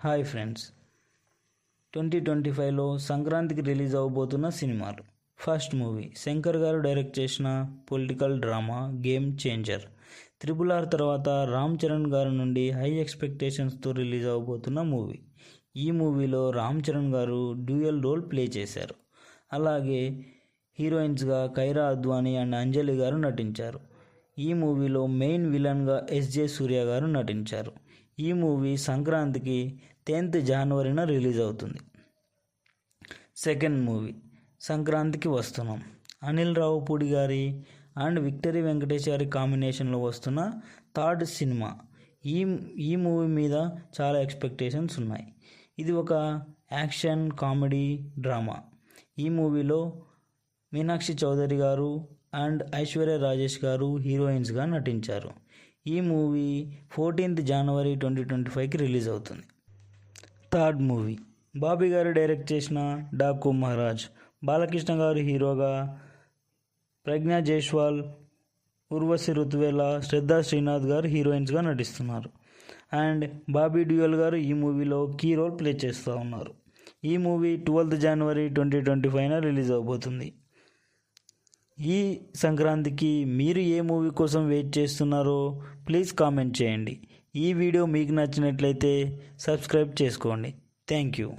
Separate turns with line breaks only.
Hi friends, 2025లో సంక్రాంతికి release అవబోతున్న సినిమాలు. First movie Shankar గారు డైరెక్ట్ చేసిన political drama game changer. RRR తర్వాత రామ్ చరణ్ గారి నుండి హై ఎక్స్పెక్టేషన్స్తో రిలీజ్ అవబోతున్న మూవీ. ఈ మూవీలో రామ్ చరణ్ గారు డ్యూయల్ రోల్ ప్లే చేశారు. అలాగే హీరోయిన్స్గా కైరా అద్వానీ అండ్ అంజలి గారు నటించారు. ఈ మూవీలో మెయిన్ విలన్గా ఎస్జే సూర్య గారు నటించారు. ఈ మూవీ సంక్రాంతికి 10th జనవరిన రిలీజ్ అవుతుంది. సెకండ్ మూవీ సంక్రాంతికి వస్తున్నాం. అనిల్ రావుపూడి గారి అండ్ విక్టరీ వెంకటేష్ గారి కాంబినేషన్లో వస్తున్న థర్డ్ సినిమా. ఈ మూవీ మీద చాలా ఎక్స్పెక్టేషన్స్ ఉన్నాయి. ఇది ఒక యాక్షన్ కామెడీ డ్రామా. ఈ మూవీలో మీనాక్షి చౌదరి గారు అండ్ ఐశ్వర్య రాజేష్ గారు హీరోయిన్స్గా నటించారు. ఈ మూవీ 14th జనవరి 2025కి రిలీజ్ అవుతుంది. థర్డ్ మూవీ బాబీ గారు డైరెక్ట్ చేసిన డాకు మహారాజ్. బాలకృష్ణ గారు హీరోగా, ప్రజ్ఞా జైస్వాల్, ఉర్వశి రుతువేల, శ్రద్ధా శ్రీనాథ్ గారు హీరోయిన్స్గా నటిస్తున్నారు. అండ్ బాబీ డ్యూయల్ గారు ఈ మూవీలో కీ రోల్ ప్లే చేస్తూ ఉన్నారు. ఈ మూవీ 12th జనవరి 2025న రిలీజ్ అవబోతుంది. ఈ సంక్రాంతికి మీరు ఏ మూవీ కోసం వెయిట్ చేస్తున్నారో ప్లీజ్ కామెంట్ చేయండి. ఈ వీడియో మీకు నచ్చినట్లయితే సబ్స్క్రైబ్ చేసుకోండి. Thank you.